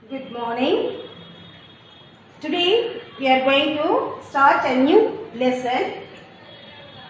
Good morning. Today we are going to start a new lesson,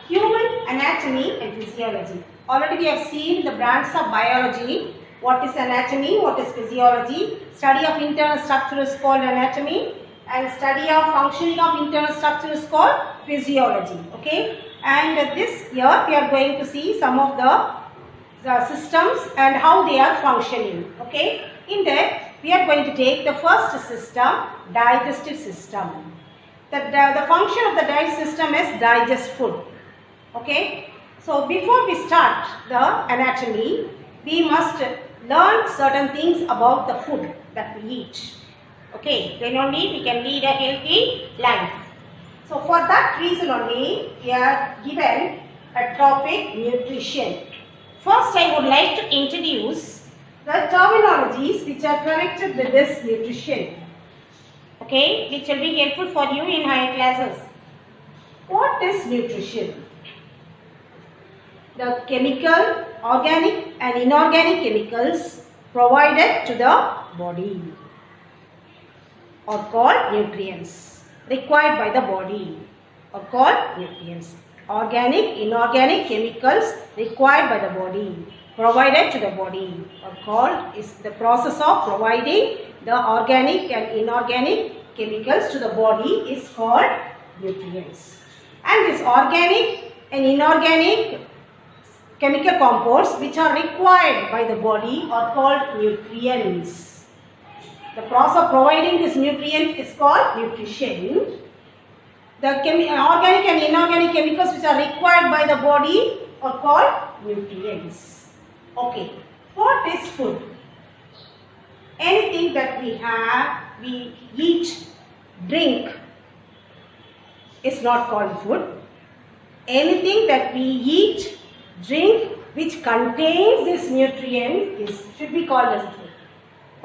Human Anatomy and Physiology. Already we have seen the branches of biology. What is anatomy, what is physiology. Study of internal structure is called anatomy and study of functioning of internal structure is called physiology. Okay. And this year we are going to see some of the systems and how they are functioning. Okay. In that we are going to take the first system, digestive system. The function of the digestive system is digest food. Okay. So before we start the anatomy, we must learn certain things about the food that we eat. Okay. Then only we can lead a healthy life. So for that reason only, we are given a topic, nutrition. First I would like to introduce the terminologies which are connected with this nutrition. Okay, which will be helpful for you in higher classes. What is nutrition? The chemical, organic and inorganic chemicals provided to the body are called nutrients, required by the body are called nutrients. Organic, inorganic chemicals required by the body, provided to the body are called, is the process of providing the organic and inorganic chemicals to the body is called nutrients. And this organic and inorganic chemical compounds which are required by the body are called nutrients. The process of providing this nutrient is called nutrition. The organic and inorganic chemicals which are required by the body are called nutrients. Okay, what is food? Anything that we have, we eat, drink is not called food. Anything that we eat, drink which contains this nutrient should be called as food.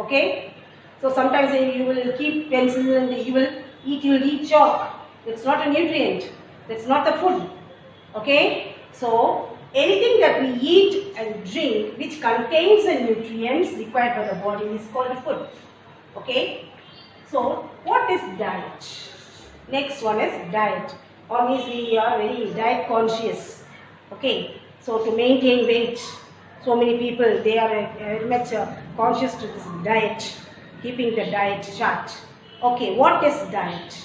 Okay, so sometimes you will keep pencil and you will eat chalk. It's not a nutrient. That's not the food. Okay, so anything that we eat and drink which contains the nutrients required by the body is called food. Okay, so what is diet? Next one is diet. Always we are very diet conscious. Okay, so to maintain weight, so many people they are very much conscious to this diet, keeping the diet chart. Okay, what is diet?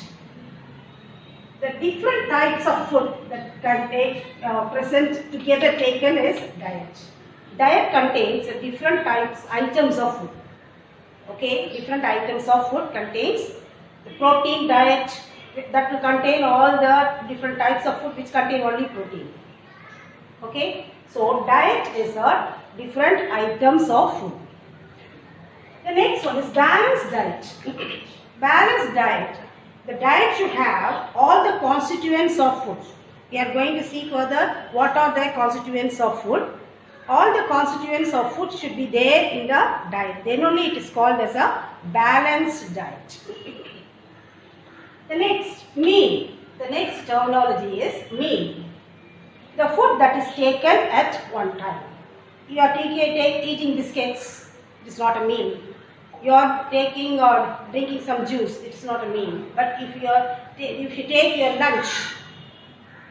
The different types of food that can take present together taken is diet. Diet contains different types, items of food. Okay, different items of food contains the protein diet that will contain all the different types of food which contain only protein. Okay, so diet is a different items of food. The next one is balanced diet. Balanced diet. The diet should have all the constituents of food. We are going to see further what are the constituents of food. All the constituents of food should be there in the diet. Then only it is called as a balanced diet. The next, meal. The next terminology is meal. The food that is taken at one time. You are eating biscuits, it is not a meal. You are taking or drinking some juice, it is not a meal. But if you take your lunch,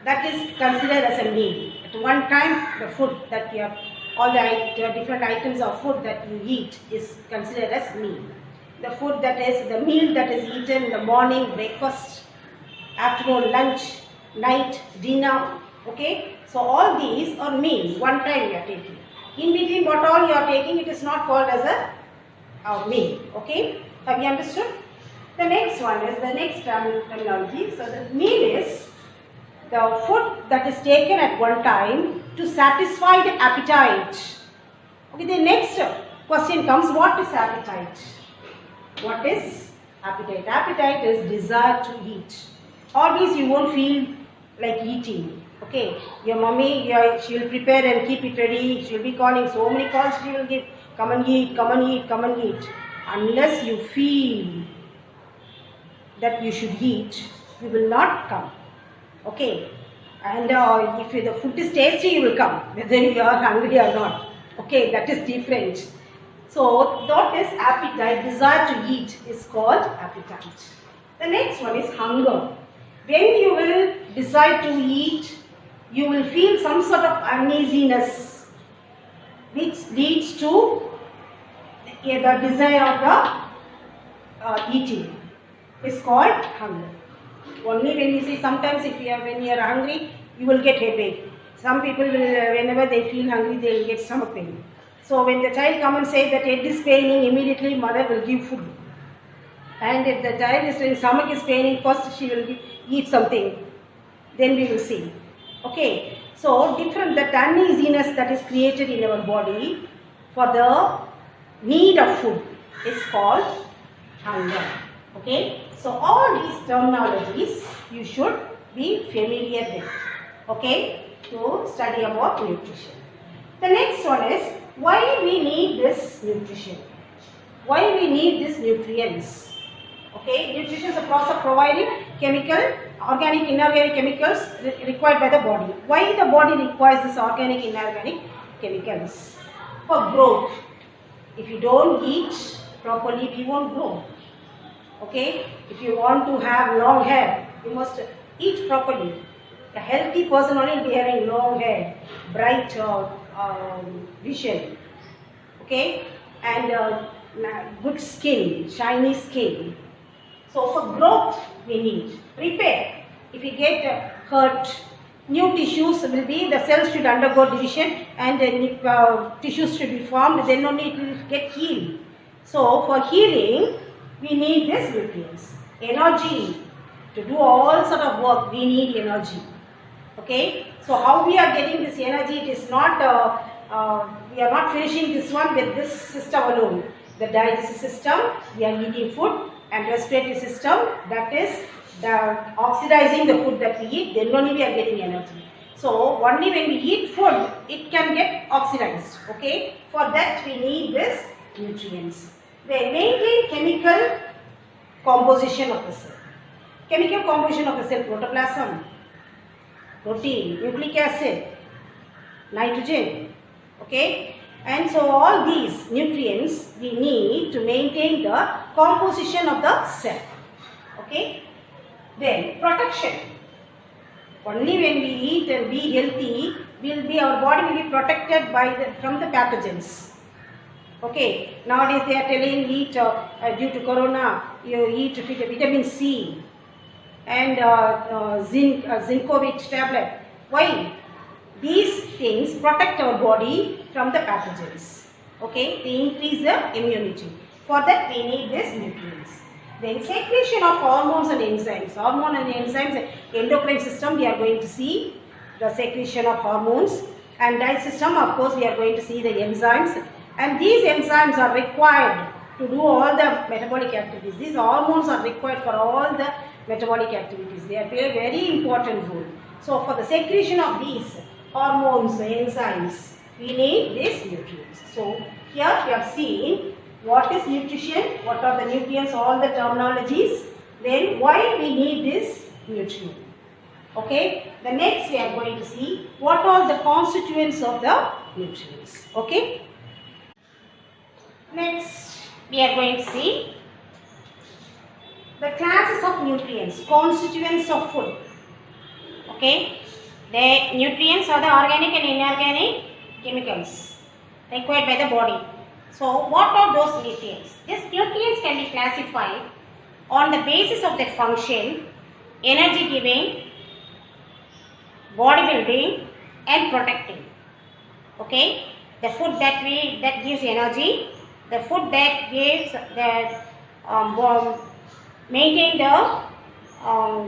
that is considered as a meal. At one time, the food that you have, all the different items of food that you eat is considered as meal. The food that is, the meal that is eaten in the morning, breakfast, afternoon, lunch, night, dinner. Okay, so all these are meal. One time you are taking. In between what all you are taking, it is not called as a meal. Okay, have you understood? The next one is the next terminology. So the meal is the food that is taken at one time to satisfy the appetite. Okay, the next question comes, what is appetite? What is appetite? Appetite is desire to eat. Always you won't feel like eating. Okay, your mummy, she will prepare and keep it ready. She will be calling, so many calls she will give. Come and eat, come and eat, come and eat. Unless you feel that you should eat, you will not come. Okay. And if the food is tasty, you will come, whether you are hungry or not. Okay, that is different. So that is appetite, desire to eat is called appetite. The next one is hunger. When you will decide to eat, you will feel some sort of uneasiness which leads to the desire of the eating. It's called hunger. Only when you see, sometimes when you are hungry, you will get headache. Some people will, whenever they feel hungry, they will get stomach pain. So when the child comes and says that head is paining, immediately mother will give food. And if the child is stomach is paining, first she will eat something. Then we will see. Okay. So different, that uneasiness that is created in our body for the need of food is called hunger. Okay. So all these terminologies you should be familiar with. Okay. To study about nutrition. The next one is why we need this nutrition. Why we need these nutrients. Okay, nutrition is a process of providing chemical, organic, inorganic chemicals required by the body. Why the body requires this organic, inorganic chemicals? For growth. If you don't eat properly, we won't grow. Okay, if you want to have long hair, you must eat properly. A healthy person only will be having long hair, bright vision. Okay, and good skin, shiny skin. So for growth we need repair. If we get hurt, new tissues will be, the cells should undergo division and tissues should be formed, then only it will get healed. So for healing we need these nutrients. Energy, to do all sort of work we need energy. Okay, so how we are getting this energy, it is not, we are not finishing this one with this system alone. The digestive system, we are eating food, and respiratory system, that is the oxidizing the food that we eat, then only we are getting energy. So only when we eat food, it can get oxidized. Okay, for that we need this nutrients. They maintain chemical composition of the cell. Chemical composition of the cell: protoplasm, protein, nucleic acid, nitrogen. Okay, and so all these nutrients we need to maintain the composition of the cell. Okay, then protection. Only when we eat and be healthy, our body will be protected from the pathogens. Okay, nowadays they are telling eat due to corona, you eat vitamin C and Zincovit tablet. Why? These things protect our body from the pathogens. Okay, they increase the immunity. For that we need these nutrients. Then secretion of hormones and enzymes. Hormone and enzymes, endocrine system we are going to see the secretion of hormones, and digestive system of course we are going to see the enzymes, and these enzymes are required to do all the metabolic activities. These hormones are required for all the metabolic activities. They are play a very important role. So for the secretion of these hormones, enzymes, we need these nutrients. So here we have seen what is nutrition, what are the nutrients, all the terminologies, then why we need this nutrient. Okay, the next we are going to see what are the constituents of the nutrients. Okay, next we are going to see the classes of nutrients, constituents of food. Okay, the nutrients are the organic and inorganic chemicals required by the body. So what are those nutrients? These nutrients can be classified on the basis of their function, energy giving, bodybuilding and protecting. Okay, the food that gives energy, the food that gives maintain the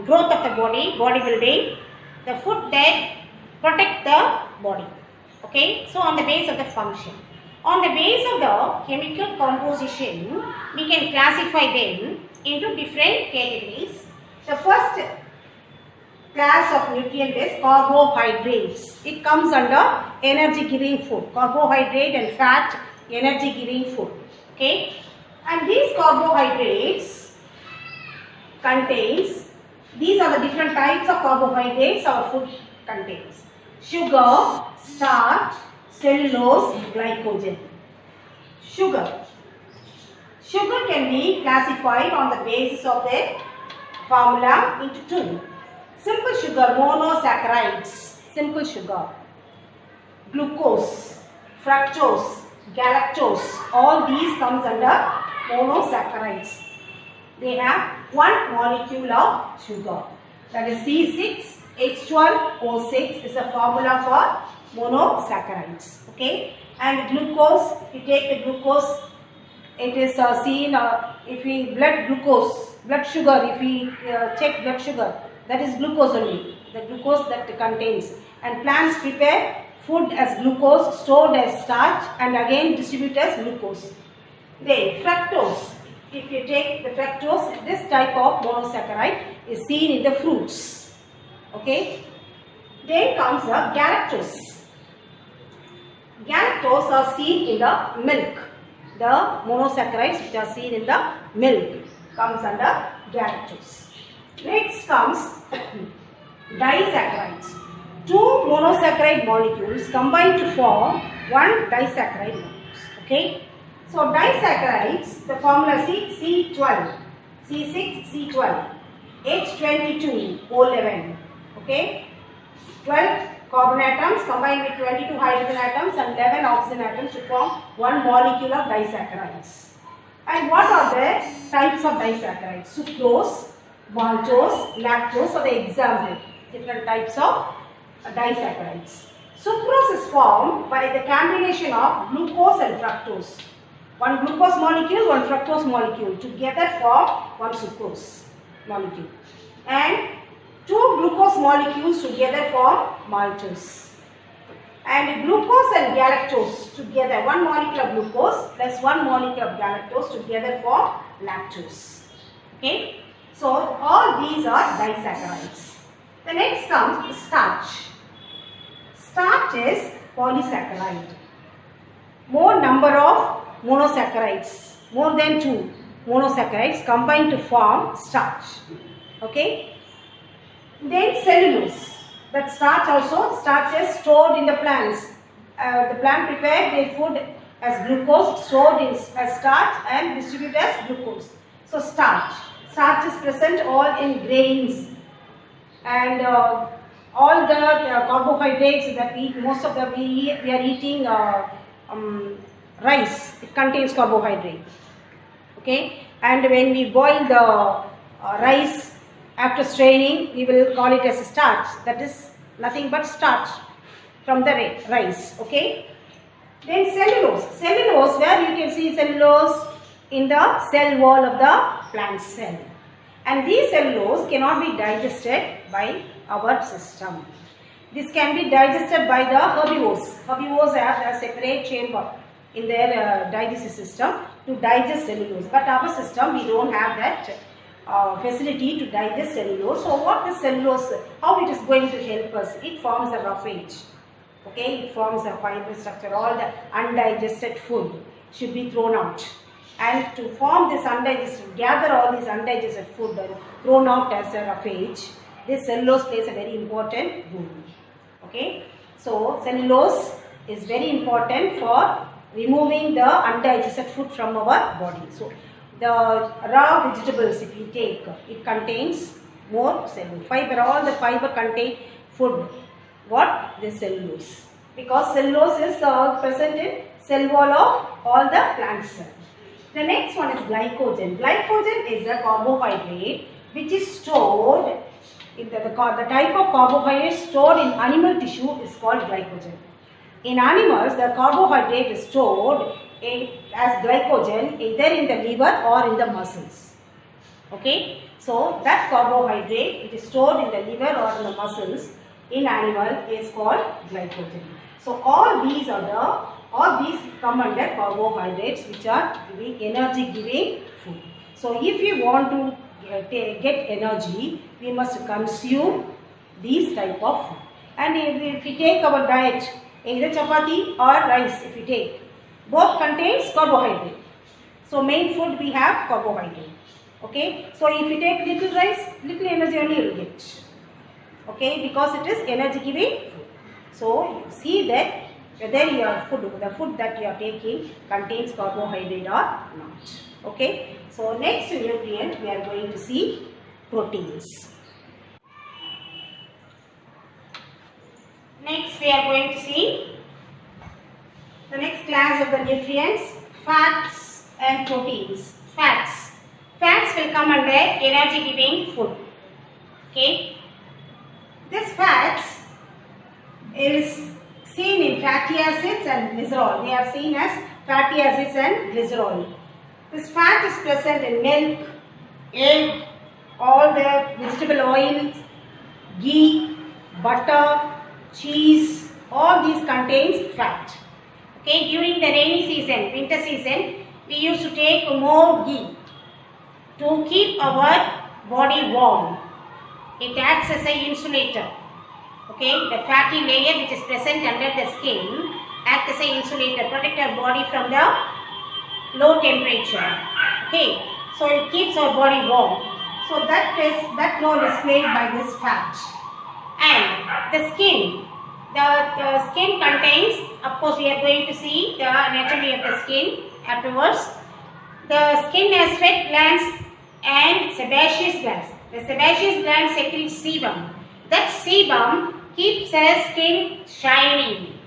growth of the body, bodybuilding, the food that protect the body. Okay, so on the basis of the function. On the basis of the chemical composition, we can classify them into different categories. The first class of nutrient is carbohydrates. It comes under energy giving food. Carbohydrate and fat, energy giving food. Okay, and these carbohydrates contains, these are the different types of carbohydrates our food contains: sugar, starch, cellulose, glycogen. Sugar. Sugar can be classified on the basis of their formula into two. Simple sugar, monosaccharides, simple sugar. Glucose, fructose, galactose, all these comes under monosaccharides. They have one molecule of sugar. That is C6H12O6 is a formula for monosaccharides. Okay, and glucose, if you take the glucose, it is seen if we blood sugar, if we check blood sugar, that is glucose only, the glucose that contains. And plants prepare food as glucose, stored as starch, and again distribute as glucose. Then fructose, if you take the fructose, this type of monosaccharide is seen in the fruits. Okay. Then comes the galactose. Galactose are seen in the milk. The monosaccharides which are seen in the milk comes under galactose. Next comes disaccharides. Two monosaccharide molecules combine to form one disaccharide molecule. Okay. So disaccharides, the formula C12, C6C12, H22O11. Okay. 12 carbon atoms combined with 22 hydrogen atoms and 11 oxygen atoms to form one molecule of disaccharides. And what are the types of disaccharides? Sucrose, maltose, lactose are the example. Different types of disaccharides. Sucrose is formed by the combination of glucose and fructose. One glucose molecule, one fructose molecule together form one sucrose molecule. And two glucose molecules together form maltose. And glucose and galactose together, one molecule of glucose plus one molecule of galactose together form lactose. Okay. So all these are disaccharides. The next comes starch. Starch is polysaccharide. More number of monosaccharides, more than two monosaccharides combine to form starch. Okay. Then cellulose. That starch is stored in the plants. The plant prepare their food as glucose, stored as starch and distributed as glucose. So starch. Starch is present all in grains and all the carbohydrates that we eat. Most of them we are eating rice. It contains carbohydrate. Okay, and when we boil the rice, after straining, we will call it as a starch. That is nothing but starch from the rice. Okay. Then cellulose. Cellulose, where you can see cellulose in the cell wall of the plant cell. And these cellulose cannot be digested by our system. This can be digested by the herbivores. Herbivores have a separate chamber in their digestive system to digest cellulose. But our system, we don't have that facility to digest cellulose. So what is cellulose, how it is going to help us? It forms a roughage. Okay, it forms a fiber structure. All the undigested food should be thrown out. And to form this undigested, gather all these undigested food thrown out as a roughage, this cellulose plays a very important role. Okay, so cellulose is very important for removing the undigested food from our body. So the raw vegetables, if you take, it contains more cellulose. Fiber, all the fiber contain food. What? This cellulose. Because cellulose is present in cell wall of all the plant cells. The next one is glycogen. Glycogen is a carbohydrate which is stored, in the type of carbohydrate stored in animal tissue is called glycogen. In animals, the carbohydrate is stored as glycogen either in the liver or in the muscles. Okay, so that carbohydrate which is stored in the liver or in the muscles in animal is called glycogen. So all these come under carbohydrates which are energy giving food. So if you want to get energy, we must consume these type of food. And if we take our diet, either chapati or rice, if we take, both contains carbohydrate. So main food we have carbohydrate. Okay, so if you take little rice, little energy only you will get. Okay, because it is energy giving food. So you see that whether the food that you are taking contains carbohydrate or not. Okay. So next nutrient we are going to see proteins. Next we are going to see the next class of the nutrients, fats and proteins. Fats. Fats will come under energy giving food. Okay. This fats is seen in fatty acids and glycerol. They are seen as fatty acids and glycerol. This fat is present in milk, egg, all the vegetable oils, ghee, butter, cheese, all these contains fat. Okay, during the rainy season, winter season, we used to take more ghee to keep our body warm. It acts as an insulator. Okay, the fatty layer which is present under the skin acts as an insulator, protect our body from the low temperature. Okay, so it keeps our body warm. So that role is played by this fat. And the skin. The skin contains, of course we are going to see the anatomy of the skin afterwards. The skin has sweat glands and sebaceous glands. The sebaceous gland secretes sebum. That sebum keeps the skin shining.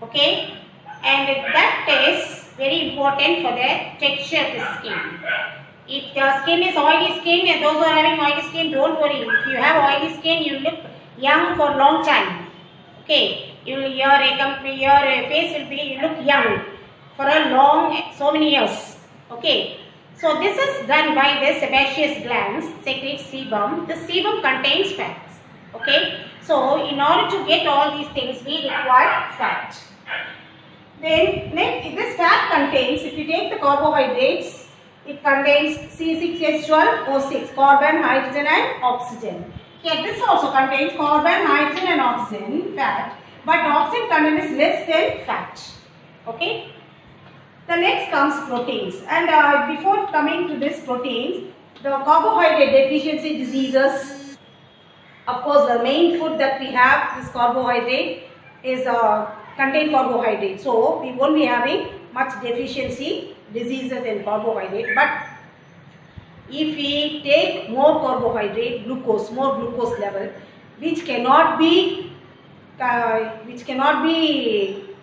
Okay, and that is very important for the texture of the skin. If the skin is oily skin, and those who are having oily skin, don't worry. If you have oily skin, you look young for a long time. Okay, your face will be, you look young for a long, so many years. Okay, so this is done by the sebaceous glands, secretes sebum. The sebum contains fats. Okay, so in order to get all these things, we require fat. Then this fat contains, if you take the carbohydrates, it contains C6H12O6, carbon, hydrogen and oxygen. Here this also contains carbon, hydrogen and oxygen, fat, but oxygen content is less than fat. Okay. The next comes proteins, and before coming to this proteins, the carbohydrate deficiency diseases. Of course, the main food that we have, this carbohydrate, is contain carbohydrate. So we won't be having much deficiency diseases in carbohydrate, but if we take more carbohydrate, more glucose level, which cannot be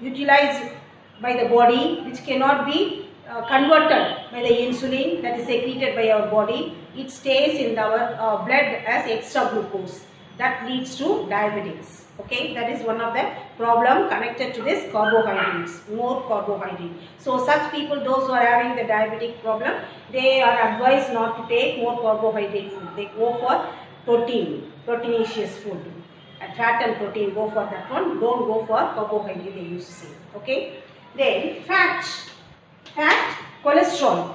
utilized by the body, which cannot be converted by the insulin that is secreted by our body, it stays in our blood as extra glucose. That leads to diabetes. Okay, that is one of the problem connected to this carbohydrates, more carbohydrate. So such people, those who are having the diabetic problem, they are advised not to take more carbohydrate food. They go for proteinaceous food. And fat and protein, go for that one. Don't go for carbohydrate, they used to say. Okay. Then fat, cholesterol.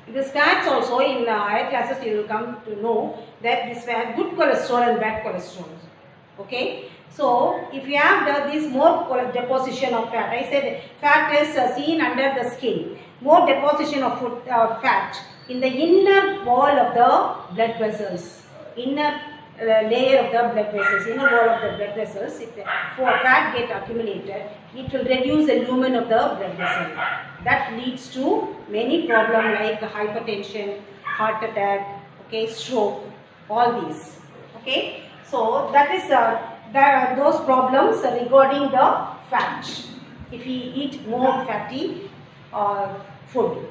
This fats also in higher classes you will come to know that this fat, good cholesterol and bad cholesterol. Okay, so if you have this more deposition of fat, I said fat is seen under the skin, more deposition of fat in the inner wall of the blood vessels, inner layer of the blood vessels, inner wall of the blood vessels. If fat get accumulated, it will reduce the lumen of the blood vessel. That leads to many problems like hypertension, heart attack, okay, stroke, all these. Okay. So that is those problems regarding the fat if we eat more fatty food.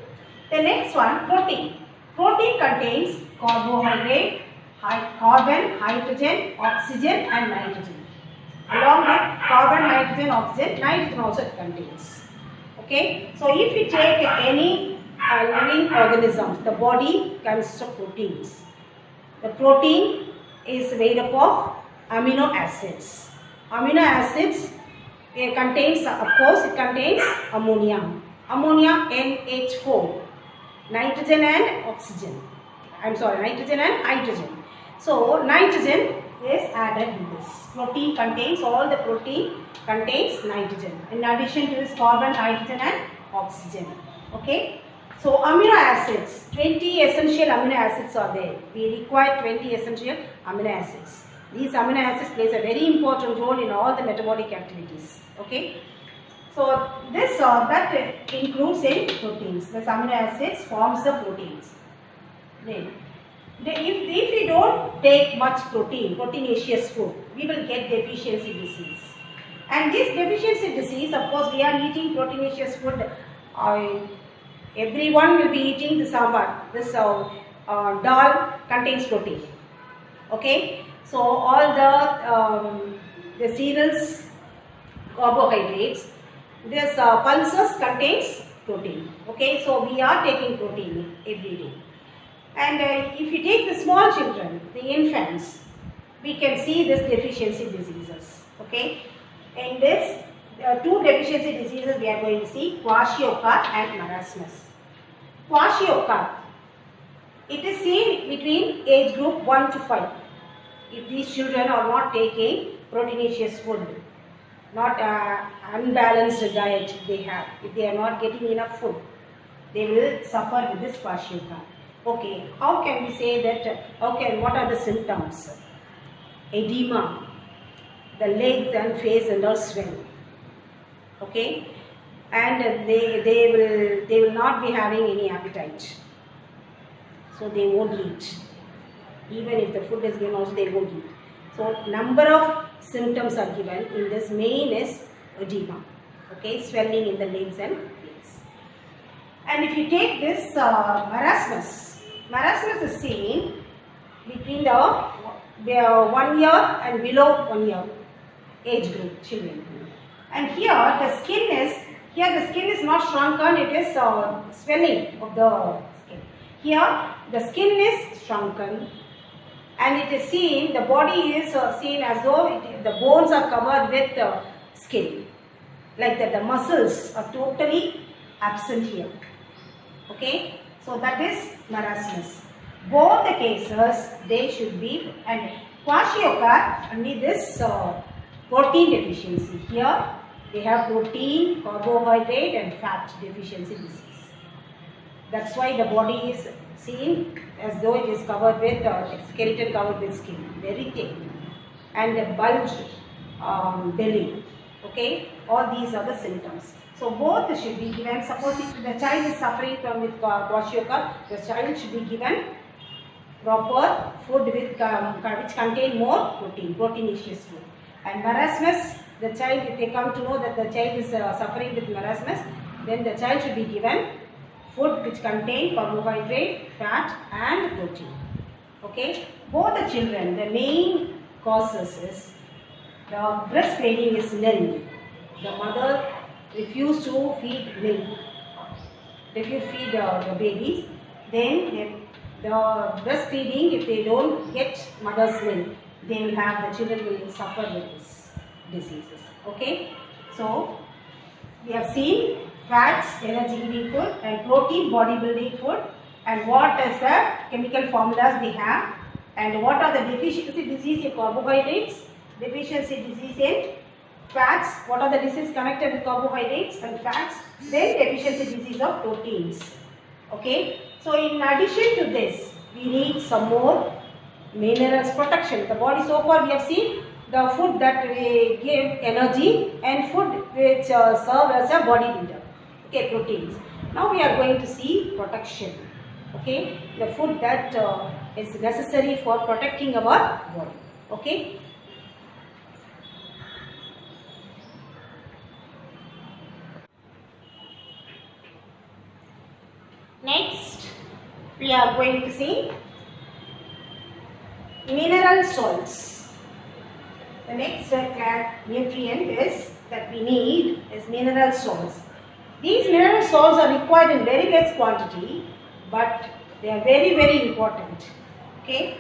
The next one, protein. Protein contains carbohydrate, carbon, hydrogen, oxygen and nitrogen. Along with carbon, hydrogen, oxygen, nitrogen also it contains. Okay. So if we take any living organism, the body consists of proteins. The protein is made up of amino acids. Amino acids contains, of course, it contains ammonia. Ammonia, NH4, nitrogen and oxygen. Nitrogen and hydrogen. So nitrogen is added in this. Protein contains, all the protein contains nitrogen. In addition to this, carbon, hydrogen and oxygen. Okay. So amino acids, 20 essential amino acids are there. We require 20 essential amino acids. These amino acids plays a very important role in all the metabolic activities. Okay. So this that includes in proteins. The amino acids forms the proteins. Then, if we don't take much proteinaceous food, we will get deficiency disease. And this deficiency disease, of course, we are eating proteinaceous food. Everyone will be eating the sambar. This dal contains protein. Okay, so all the cereals, carbohydrates. This pulses contains protein. Okay, so we are taking protein every day. And if you take the small children, the infants, we can see this deficiency diseases. Okay, in this two deficiency diseases we are going to see kwashiorkor and marasmus. Kwashiorkor, it is seen between age group 1 to 5. If these children are not taking proteinaceous food, not unbalanced diet they have, if they are not getting enough food, they will suffer with this kwashiorkor. Okay, how can we say that? What are the symptoms? Edema, the legs and face and all swell. Okay, and they will not be having any appetite, so they won't eat. Even if the food is given, also they won't eat. So number of symptoms are given. In this, main is edema. Okay, swelling in the legs and face. And if you take this marasmus is seen between the 1 year and below 1 year age group children. And here the skin is not shrunken, it is swelling of the skin. Here the skin is shrunken and it is seen, the body is seen as though the bones are covered with skin. Like that, the muscles are totally absent here. Okay, so that is marasmus. Both the cases, they should be, and kwashiorkor only this protein deficiency. Here they have protein, carbohydrate and fat deficiency disease. That's why the body is seen as though it is covered with skeleton covered with skin, very thick, and a bulged belly. Okay, all these are the symptoms. So both should be given. Suppose if the child is suffering from with kwashiorkor, the child should be given proper food with which contain more proteinaceous food. And marasmus, the child, if they come to know that the child is suffering with marasmus, then the child should be given food which contain carbohydrate, fat and protein. Okay, both the children, the main causes is the breastfeeding is nil. The mother refused to feed milk. If you feed the babies, then the breastfeeding, if they don't get mother's milk, they will have, the children will suffer with this diseases. Okay, so we have seen fats, energy giving food, and protein, body building food, and what is the chemical formulas they have, and what are the deficiency disease in carbohydrates, deficiency disease in fats, what are the diseases connected with carbohydrates and fats, then deficiency disease of proteins. Okay, so in addition to this, we need some more minerals protection. The body, so far we have seen the food that give energy and food which serve as a body builder. Okay, proteins. Now we are going to see protection. Okay, the food that is necessary for protecting our body. Okay. Next, we are going to see mineral salts. The next nutrient is that we need is mineral salts. These mineral salts are required in very less quantity, but they are very, very important. Okay,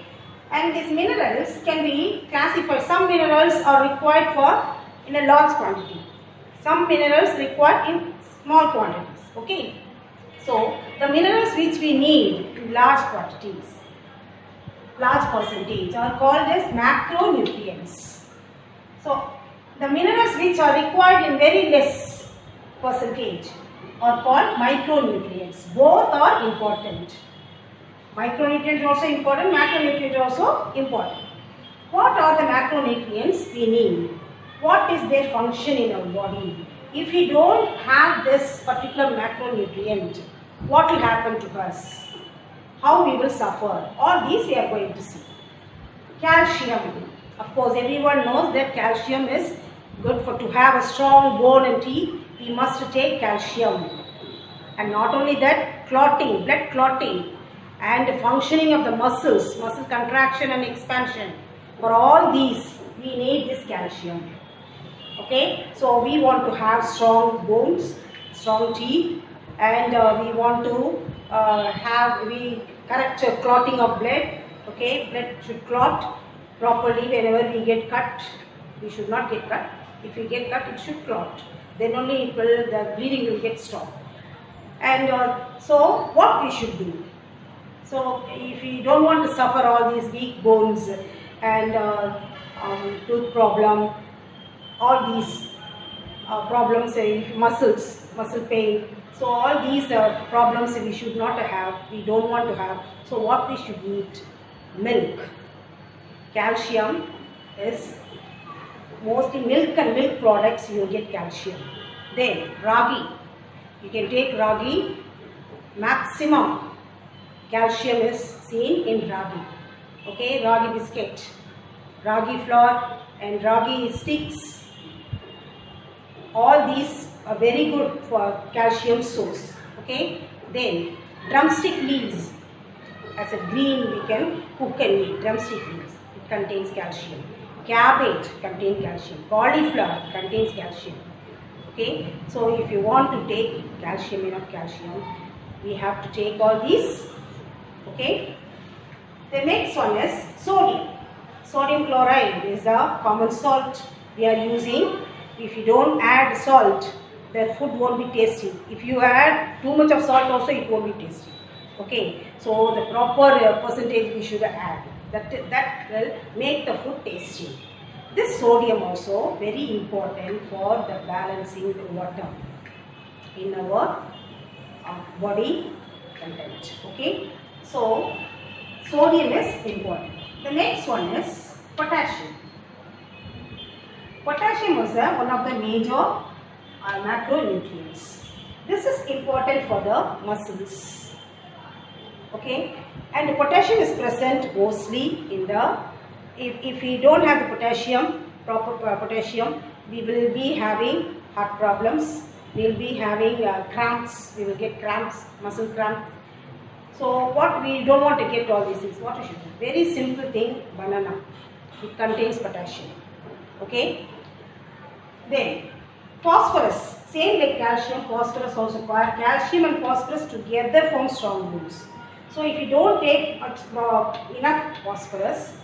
and these minerals can be classified. Some minerals are required for in a large quantity. Some minerals required in small quantities. Okay. So, the minerals which we need in large quantities, large percentage, are called as macronutrients. So, the minerals which are required in very less percentage are called micronutrients. Both are important. Micronutrients are also important, macronutrients are also important. What are the macronutrients we need? What is their function in our body? if we don't have this particular macronutrient, what will happen to us? How we will suffer? All these we are going to see. Calcium. Of course, everyone knows that calcium is good for to have a strong bone and teeth. We must take calcium. And not only that, clotting, blood clotting, and the functioning of the muscles, muscle contraction and expansion. For all these, we need this calcium. Okay, so we want to have strong bones, strong teeth, and we want to have correct clotting of blood. Okay, blood should clot properly. Whenever we get cut, we should not get cut. If we get cut, it should clot. Then only the bleeding will get stopped. And so what we should do? So if we don't want to suffer all these weak bones and tooth problem, all these problems, muscle pain. So all these problems we should not have, we don't want to have. So what we should eat? Milk. Calcium is mostly milk and milk products you will get calcium. Then ragi. You can take ragi. Maximum calcium is seen in ragi. Okay, ragi biscuit, ragi flour and ragi sticks. All these are very good for calcium source. Okay, then drumstick leaves, as a green we can cook and eat. Drumstick leaves, it contains calcium. Cabbage contains calcium. Cauliflower contains calcium. Okay, so if you want to take calcium, enough calcium, we have to take all these. Okay, the next one is sodium. Sodium chloride is a common salt we are using. If you don't add salt, the food won't be tasty. If you add too much of salt also, it won't be tasty. Okay, so the proper percentage we should add. That will make the food tasty. This sodium also very important for the balancing the water in our body content. Okay, so sodium is important. The next one is potassium. Potassium is one of the major macronutrients. This is important for the muscles. Okay, and the potassium is present mostly in the, if we don't have the potassium, proper potassium, we will be having heart problems, we will be having cramps, we will get cramps, muscle cramp. So what we don't want to get all these things, what we should do? Very simple thing, banana. It contains potassium. Okay. Then phosphorus, same like calcium, phosphorus also. Calcium and phosphorus together form strong bones. So if you don't take enough phosphorus,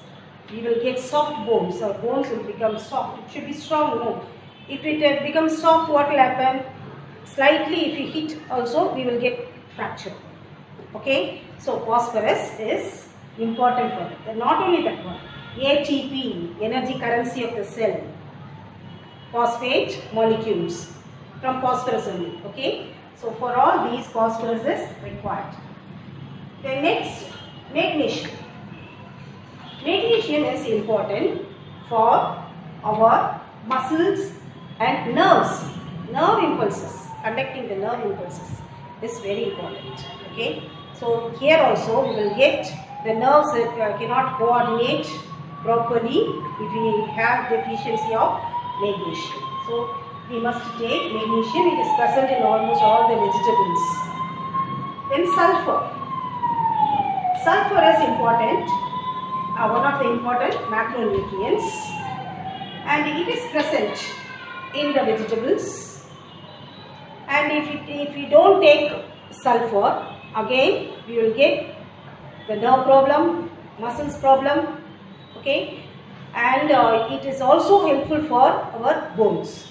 we will get soft bones. Our bones will become soft. It should be strong. No. If it becomes soft, what will happen? Slightly, if we hit also, we will get fracture. Okay. So phosphorus is important for it. And not only that one. ATP, energy currency of the cell. Phosphate molecules from phosphorus only. Okay. So for all these, phosphorus is required. The next, magnesium. Magnesium is important for our muscles and nerves. Nerve impulses, conducting the nerve impulses is very important. Okay. So here also we will get the nerves that cannot coordinate properly if we have deficiency of magnesium. So we must take magnesium. It is present in almost all the vegetables. Then sulfur. Sulfur is important, one of the important macronutrients, and it is present in the vegetables. And if we don't take sulfur, again we will get the nerve problem, muscles problem. Okay, and it is also helpful for our bones.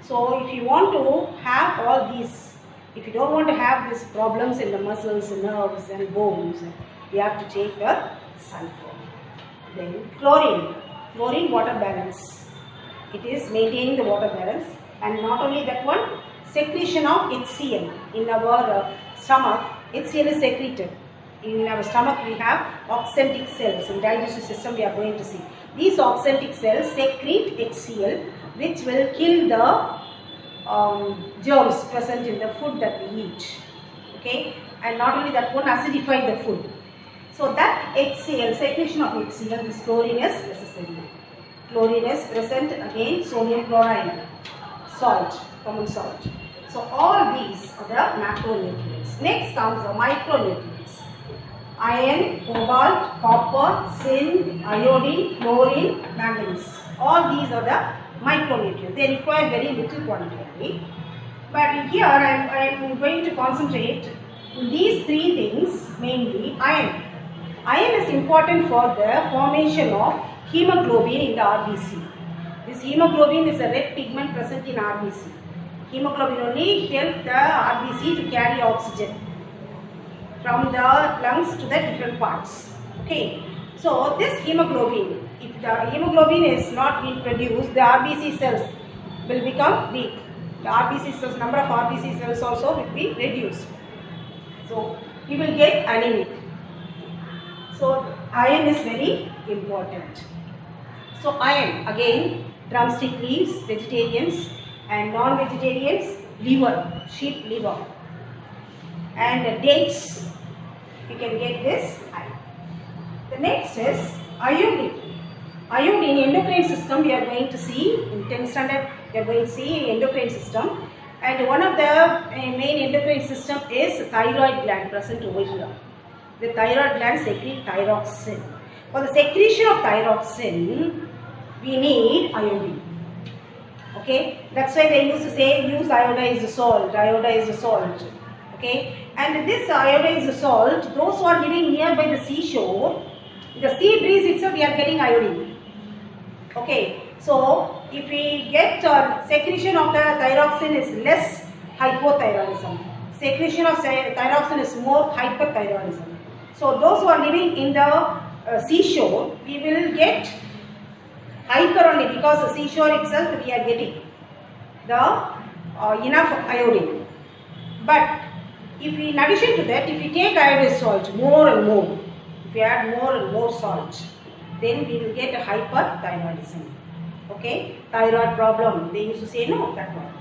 So if you want to have all these, if you don't want to have these problems in the muscles, nerves and bones, you have to take the sulfur. Then chlorine. Chlorine, water balance. It is maintaining the water balance. And not only that one, secretion of HCl. In our stomach, HCl is secreted. In our stomach we have oxalic cells. In digestive system we are going to see. These oxalic cells secrete HCl, which will kill the germs present in the food that we eat. Okay, and not only that, won't acidify the food. So that HCl, secretion of HCl, this chlorine is necessary. Chlorine is present, again sodium chloride, salt, common salt. So all these are the macronutrients. Next comes the micronutrients. Iron, cobalt, copper, zinc, iodine, chlorine, manganese. All these are the micronutrients. They require very little quantity. But here I am going to concentrate on these three things, mainly iron. Iron is important for the formation of hemoglobin in the RBC. This hemoglobin is a red pigment present in RBC. Hemoglobin only helps the RBC to carry oxygen from the lungs to the different parts. Okay. So this hemoglobin, if the hemoglobin is not being produced, the RBC cells will become weak. The RBC cells, number of RBC cells also will be reduced. So you will get anemic. So iron is very important. So iron, again, drumstick leaves, vegetarians and non-vegetarians, liver, sheep liver. And dates, you can get this iron. The next is iodine. Iodine, endocrine system, we are going to see in 10th standard, we are going to see endocrine system. And one of the main endocrine system is thyroid gland present over here. The thyroid gland secrete thyroxine. For the secretion of thyroxine, we need iodine. Okay, that's why they used to say use iodized salt, iodized salt. Okay, and this iodized salt, those who are living nearby the seashore, the sea breeze itself, we are getting iodine. Okay, so if we get secretion of the thyroxine is less hypothyroidism, secretion of thyroxine is more hyperthyroidism. So those who are living in the seashore, we will get hyper only because the seashore itself we are getting the enough iodine. But if we, in addition to that, if we take iodized salt more and more, if we add more and more salt, then we will get a hyperthyroidism. Okay, thyroid problem. They used to say no, that one.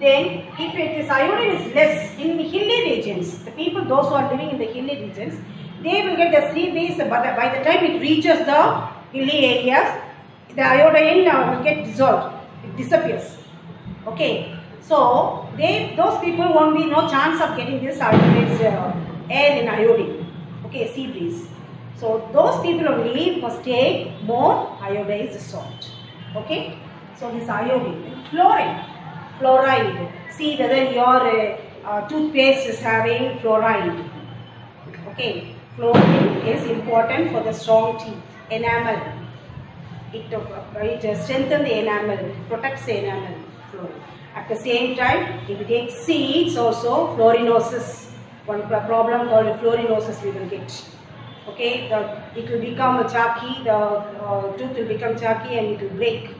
Then, if this iodine is less in the hilly regions, the people, those who are living in the hilly regions, they will get the sea breeze. But by the time it reaches the hilly areas, the iodine will get dissolved. It disappears. Okay, so those people won't be no chance of getting this iodized air in iodine. Okay, sea breeze. So those people only must take more iodized salt. Okay, so this iodine, fluoride. See whether your toothpaste is having fluoride. Okay, fluoride is important for the strong teeth, enamel. It strengthens the enamel, protects the enamel. Fluoride. At the same time, if it exceeds also fluorinosis, one problem called fluorinosis we will get. Okay, it will become chalky, the tooth will become chalky and it will break.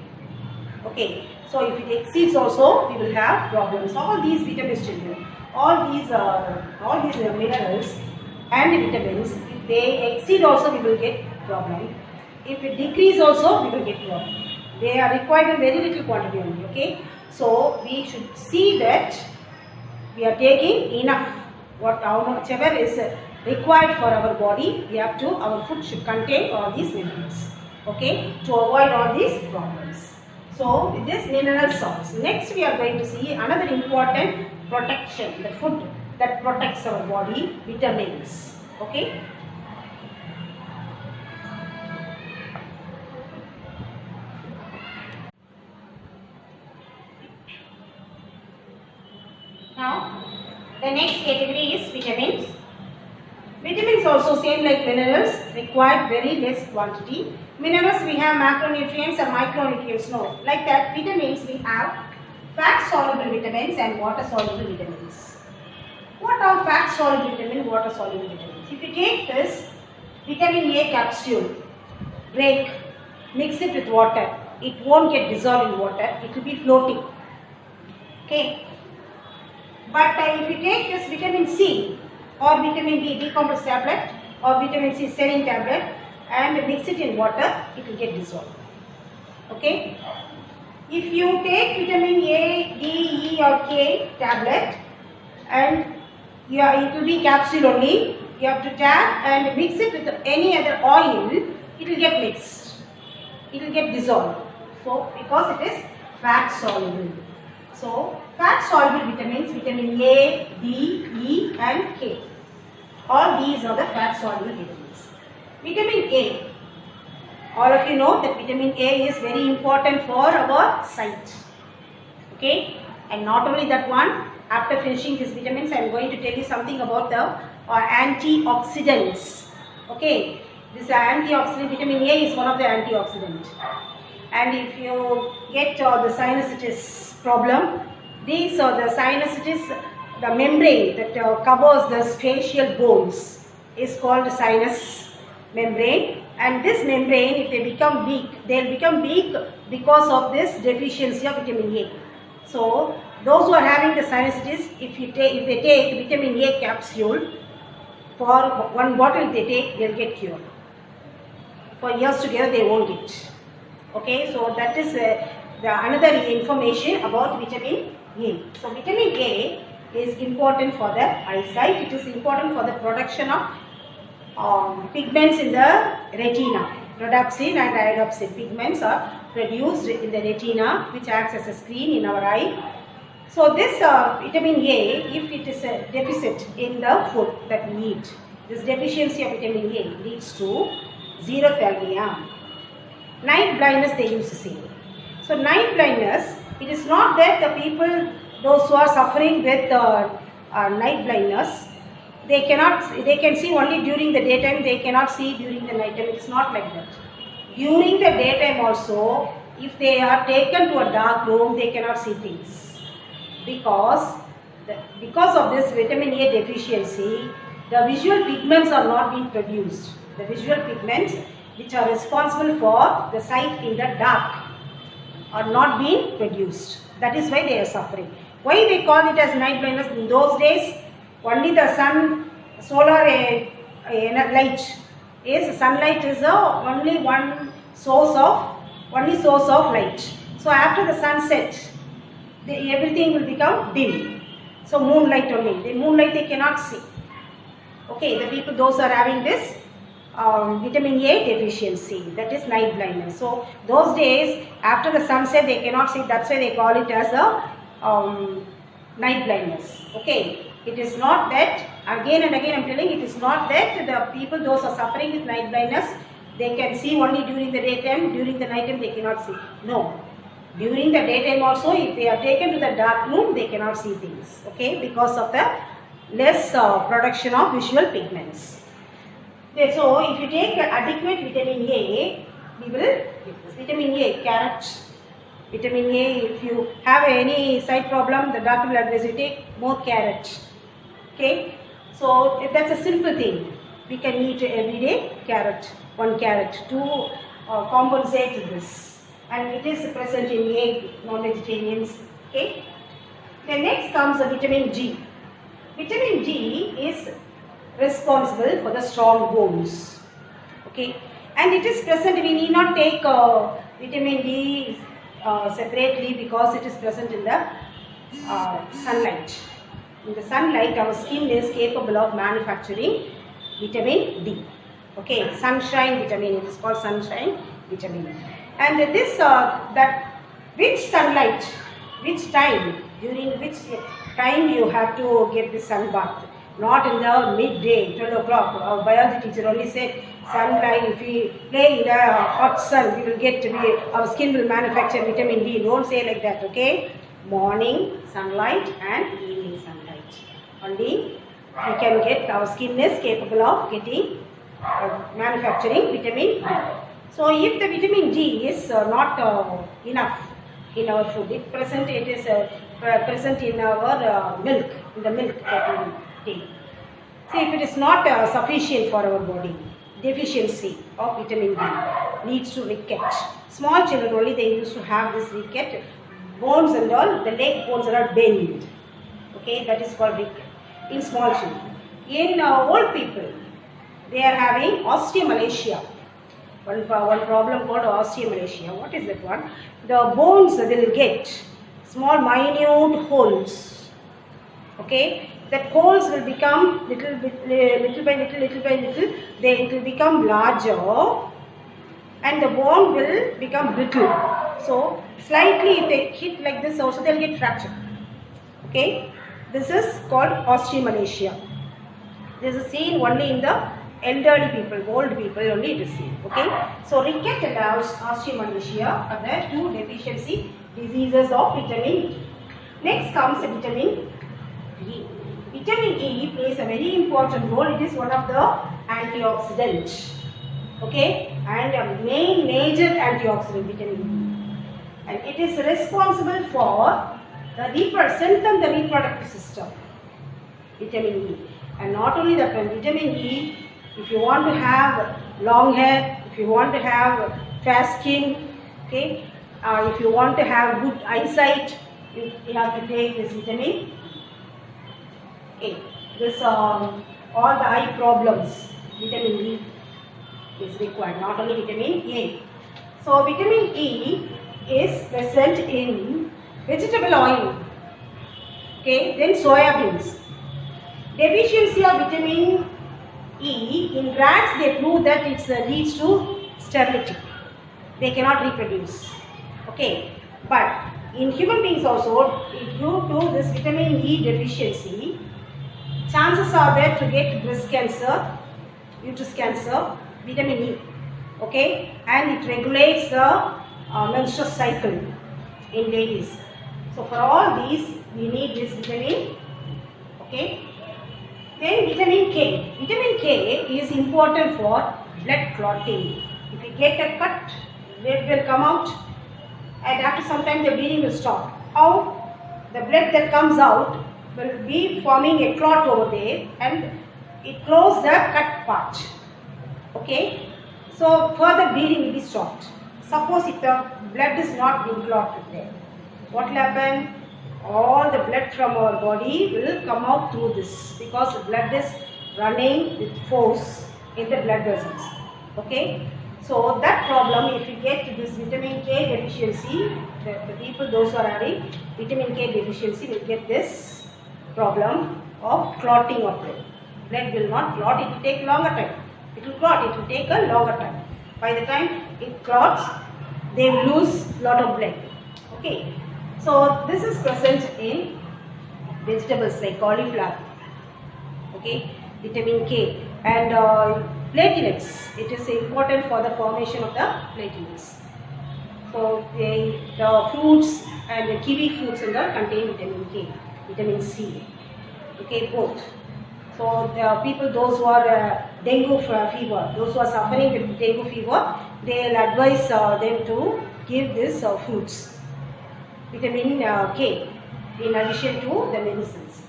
Okay, so if it exceeds also, we will have problems. All these vitamins, children, all these minerals and vitamins, if they exceed also, we will get problem. If it decrease also, we will get problem. They are required in very little quantity only. Okay, so we should see that we are taking enough. Whichever is required for our body, our food should contain all these minerals. Okay, to avoid all these problems. So with this mineral salts. Next we are going to see another important protection, the food that protects our body, vitamins. Okay. Now the next category is vitamins. Vitamins also same like minerals, require very less quantity. Minerals we have macronutrients and micronutrients. No, like that vitamins we have fat soluble vitamins and water soluble vitamins. What are fat soluble vitamin, water soluble vitamins? If you take this vitamin A capsule, break, mix it with water, it won't get dissolved in water, it will be floating. Okay. But if you take this vitamin C or vitamin D decomplex tablet or vitamin C saline tablet and mix it in water, it will get dissolved. Okay. If you take vitamin A, D, E or K tablet and it will be capsule only, you have to tap and mix it with any other oil, it will get mixed. It will get dissolved. So, because it is fat soluble. So, fat soluble vitamins, vitamin A, D, E and K. All these are the fat soluble vitamins. Vitamin A. All of you know that vitamin A is very important for our sight. Okay. And not only that one, after finishing these vitamins, I am going to tell you something about the antioxidants. Okay. This antioxidant, vitamin A is one of the antioxidants. And if you get the sinusitis problem, these are the sinusitis, the membrane that covers the facial bones is called sinus membrane. And this membrane, if they become weak, they will become weak because of this deficiency of vitamin A. So, those who are having the sinusitis, if they take vitamin A capsule, for one bottle they take, they will get cured. For years together, they won't get. Okay, so that is another information about vitamin A. So, vitamin A is important for the eyesight. It is important for the production of pigments in the retina. Rhodopsin and iodopsin pigments are produced in the retina, which acts as a screen in our eye. So, this vitamin A, if it is a deficit in the food that we eat, this deficiency of vitamin A leads to xerophthalmia. Night blindness they used to say. So, night blindness, it is not that the people, those who are suffering with night blindness, they can see only during the daytime, they cannot see during the night time. It is not like that. During the daytime also, if they are taken to a dark room, they cannot see things. Because of this vitamin A deficiency, the visual pigments are not being produced. The visual pigments which are responsible for the sight in the dark are not being produced. That is why they are suffering. Why they call it as night blindness? In those days, only the solar light is, sunlight is only one source of light. So after the sunset, everything will become dim. So moonlight only. The moonlight they cannot see. Okay, the people, those are having this vitamin A deficiency, that is night blindness. So those days after the sunset they cannot see, that's why they call it as a night blindness. Okay, it is not that, again and again I am telling, it is not that the people, those are suffering with night blindness, they can see only during the daytime, during the night time they cannot see. No, during the daytime also, if they are taken to the dark room, they cannot see things. Okay, because of the less production of visual pigments. Okay, so if you take adequate vitamin A, we will get this. Vitamin A, carrot. Vitamin A, if you have any sight problem, the doctor will advise you take more carrot. Okay, so that's a simple thing. We can eat every day carrot, one carrot to compensate this. And it is present in egg, non-vegetarians. Okay. Then next comes the vitamin G. Vitamin G is responsible for the strong bones. Okay, and it is present. We need not take vitamin D separately because it is present in the sunlight. In the sunlight, our skin is capable of manufacturing vitamin D. Okay, sunshine vitamin. It is called sunshine vitamin. And this which sunlight, which time, during which time you have to get the sun bath. Not in the midday, 12 o'clock. Our biology teacher only said, sunlight, if we play in the hot sun, we will our skin will manufacture vitamin D. Don't say like that, okay? Morning sunlight and evening sunlight. Only we can get, our skin is capable of getting, manufacturing vitamin D. So, if the vitamin D is not enough in our food, it is present in our milk, in the milk that we take. See, if it is not sufficient for our body, deficiency of vitamin D leads to ricket. Small children only, they used to have this ricket. Bones and all, the leg bones are bent. Okay, that is called ricket in small children. In old people, they are having osteomalacia. one problem called osteomalacia. What is that one? The bones will get small minute holes. Okay, that holes will become little by little. It will become larger, and the bone will become brittle. So slightly if they hit like this also, they'll get fractured. Okay, this is called osteomalacia. This is seen only in the elderly people, old people only it is seen. Okay, so ricket and osteomalacia are the two deficiency diseases of vitamin E. Next comes vitamin E. Vitamin E plays a very important role. It is one of the antioxidants. Okay, and a major antioxidant, vitamin E, and it is responsible for the strengthen the reproductive system. Vitamin E, and not only that, vitamin E. If you want to have long hair, if you want to have fair skin, okay, if you want to have good eyesight, you have to take this vitamin. Okay, this all the eye problems, vitamin E is required. Not only vitamin A. So vitamin E is present in vegetable oil. Okay, then soya beans. Deficiency of vitamin E in rats, they prove that it leads to sterility. They cannot reproduce. Okay, but in human beings also, due to this vitamin E deficiency, chances are there to get breast cancer, uterus cancer, vitamin E. Okay, and it regulates the menstrual cycle in ladies. So for all these, we need this vitamin. Okay. Then vitamin K. Vitamin K is important for blood clotting. If you get a cut, blood will come out, and after some time the bleeding will stop. How? The blood that comes out will be forming a clot over there, and it closes the cut part. Okay? So further bleeding will be stopped. Suppose if the blood is not being clotted there, what will happen? All the blood from our body will come out through this, because the blood is running with force in the blood vessels. Okay, so that problem, if you get this vitamin K deficiency, the people those who are having vitamin K deficiency will get this problem of clotting of blood. Blood will not clot, it will take longer time. It will clot, it will take a longer time. By the time it clots, they will lose lot of blood. Okay. So this is present in vegetables like cauliflower, okay, vitamin K, and platelets. It is important for the formation of the platelets. So the fruits and the kiwi fruits contain vitamin K, vitamin C, okay, both. So the people, those who are dengue fever, those who are suffering with dengue fever, they will advise them to give this fruits. Vitamin K in addition to the medicines.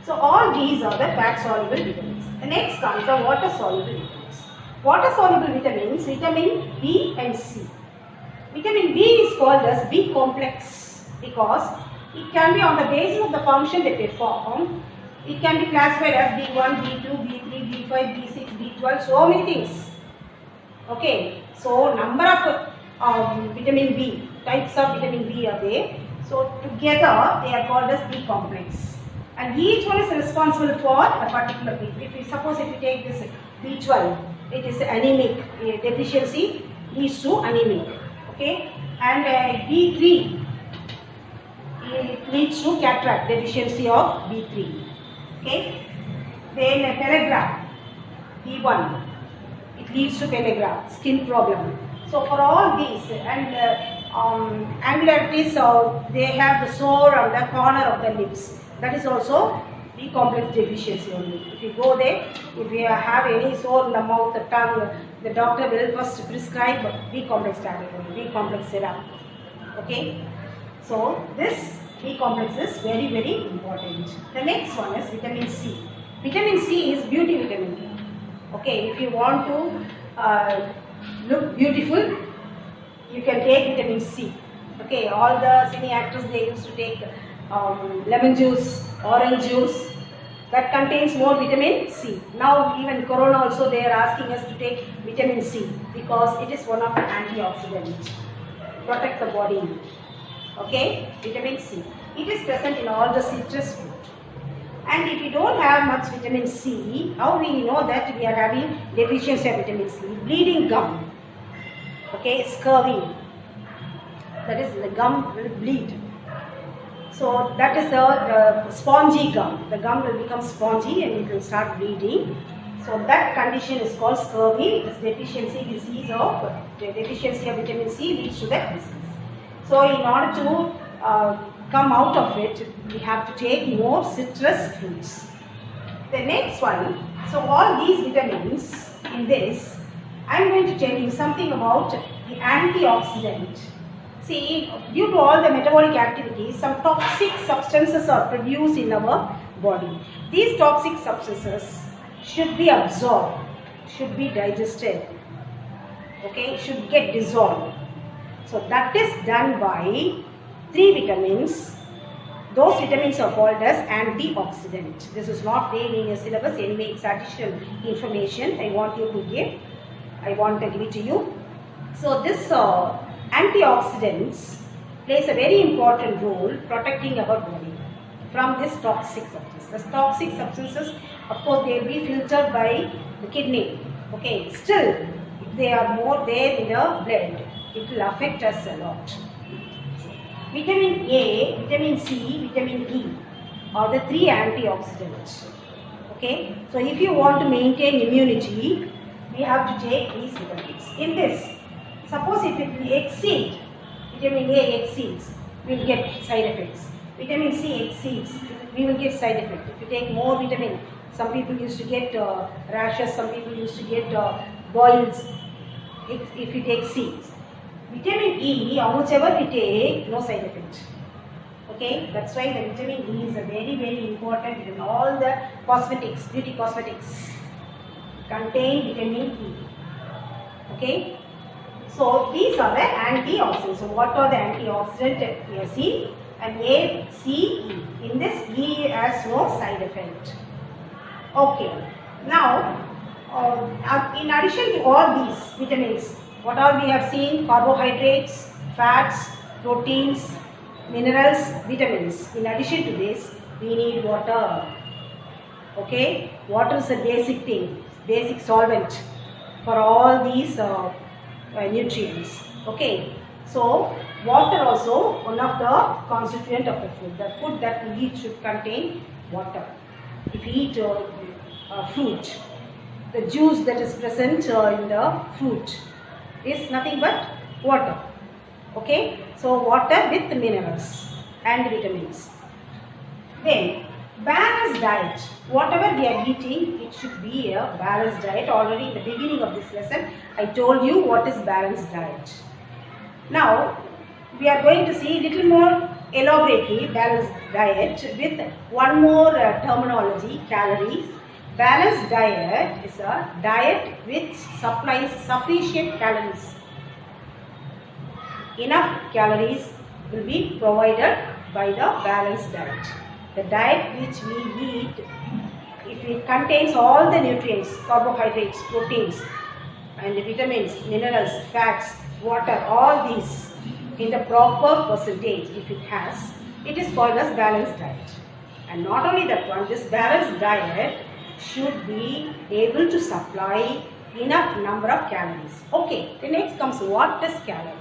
So all these are the fat soluble vitamins. The next comes the water soluble vitamins. Water soluble vitamins, vitamin B and C. Vitamin B is called as B complex because it can be on the basis of the function that they perform. It can be classified as B1, B2, B3, B5, B6, B12, so many things. Okay, so number of vitamin B, types of vitamin B are there. So together they are called as B complex, and each one is responsible for a particular B. If you take this B12, it is anemic deficiency, leads to anemic. Okay, and B3, it leads to cataract, deficiency of B3. Okay, then pellagra, B1, it leads to pellagra, skin problem. So for all these, and angularities, they have the sore on the corner of the lips. That is also B complex deficiency only. If you go there, if you have any sore in the mouth, the tongue, the doctor will first prescribe B complex tablet only, B complex syrup. Okay. So this B complex is very, very important. The next one is vitamin C. Vitamin C is beauty vitamin. Okay. If you want to look beautiful, you can take vitamin C. Okay, all the cine actors, they used to take lemon juice, orange juice, that contains more vitamin C. Now even corona also they are asking us to take vitamin C because it is one of the antioxidants. Protect the body. Okay, vitamin C. It is present in all the citrus fruit. And if you don't have much vitamin C, how we know that we are having deficiency of vitamin C? Bleeding gum. Okay, scurvy. That is, the gum will bleed. So that is the spongy gum. The gum will become spongy and it will start bleeding. So that condition is called scurvy. This deficiency disease of deficiency of vitamin C leads to that disease. So in order to come out of it, we have to take more citrus fruits. The next one, so all these vitamins in this, I am going to tell you something about the antioxidant. See, due to all the metabolic activities, some toxic substances are produced in our body. These toxic substances should be absorbed, should be digested, okay, should get dissolved. So that is done by 3 vitamins. Those vitamins are called as antioxidant. This is not there in your syllabus anyway, it's additional information I want you to give. I want to give it to you. So this antioxidants plays a very important role protecting our body from this toxic substances. The toxic substances, of course, they will be filtered by the kidney. Okay, still, if they are more there in the blood, it will affect us a lot. Vitamin A, vitamin C, vitamin E are the 3 antioxidants. Okay, so if you want to maintain immunity, we have to take these vitamins. In this, suppose if it will exceed, vitamin A exceeds, we will get side effects. Vitamin C exceeds, we will get side effects. If you take more vitamin, some people used to get rashes, some people used to get boils if you take C. Vitamin E, whichever we take, no side effect. Okay, that's why the vitamin E is a very, very important in all the cosmetics, beauty cosmetics contain vitamin E. Okay, so these are the antioxidants. So what are the antioxidants? Here C and A, C, E. In this, E has no side effect. Okay, now in addition to all these vitamins, what all we have seen? Carbohydrates, fats, proteins, minerals, vitamins. In addition to this, we need water. Okay, water is a basic thing, basic solvent for all these nutrients. Okay, so water also one of the constituent of the food. The food that we eat should contain water. If we eat fruit, the juice that is present in the fruit is nothing but water. Okay, so water with minerals and vitamins. Then balanced diet. Whatever we are eating, it should be a balanced diet. Already in the beginning of this lesson, I told you what is balanced diet. Now we are going to see a little more elaborately balanced diet with one more terminology, calories. Balanced diet is a diet which supplies sufficient calories. Enough calories will be provided by the balanced diet. The diet which we eat, if it contains all the nutrients, carbohydrates, proteins and the vitamins, minerals, fats, water, all these in the proper percentage, if it has, it is called as balanced diet. And not only that one, this balanced diet should be able to supply enough number of calories. Okay, the next comes, what is calorie?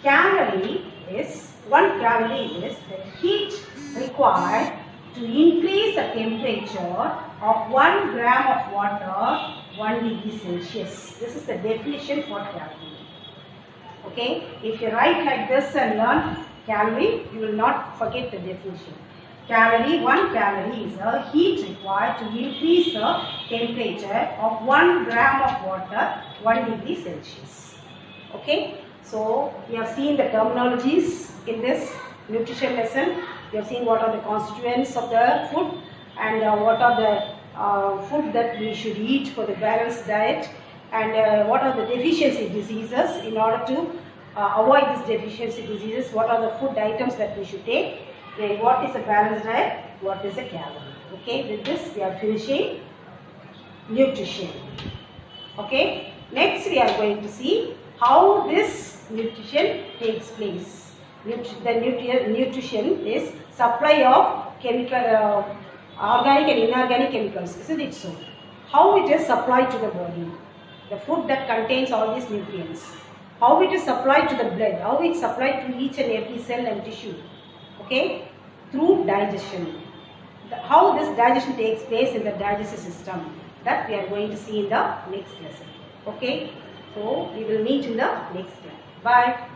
Calorie is, 1 calorie is the heat required to increase the temperature of 1 gram of water 1 degree Celsius. This is the definition for calorie. Okay, if you write like this and learn calorie, you will not forget the definition. Calorie, 1 calorie is a heat required to increase the temperature of 1 gram of water 1 degree Celsius. Okay, so we have seen the terminologies in this nutrition lesson. We have seen what are the constituents of the food and what are the food that we should eat for the balanced diet, and what are the deficiency diseases. In order to avoid these deficiency diseases, what are the food items that we should take, and what is a balanced diet, what is a calorie. Okay. Okay, with this we are finishing nutrition. Okay, next we are going to see how this nutrition takes place. Nutrition is supply of chemical, organic and inorganic chemicals, isn't it so? How it is supplied to the body, the food that contains all these nutrients, how it is supplied to the blood, how it is supplied to each and every cell and tissue, okay, through digestion. How this digestion takes place in the digestive system, that we are going to see in the next lesson. Okay, so we will meet in the next class. Bye.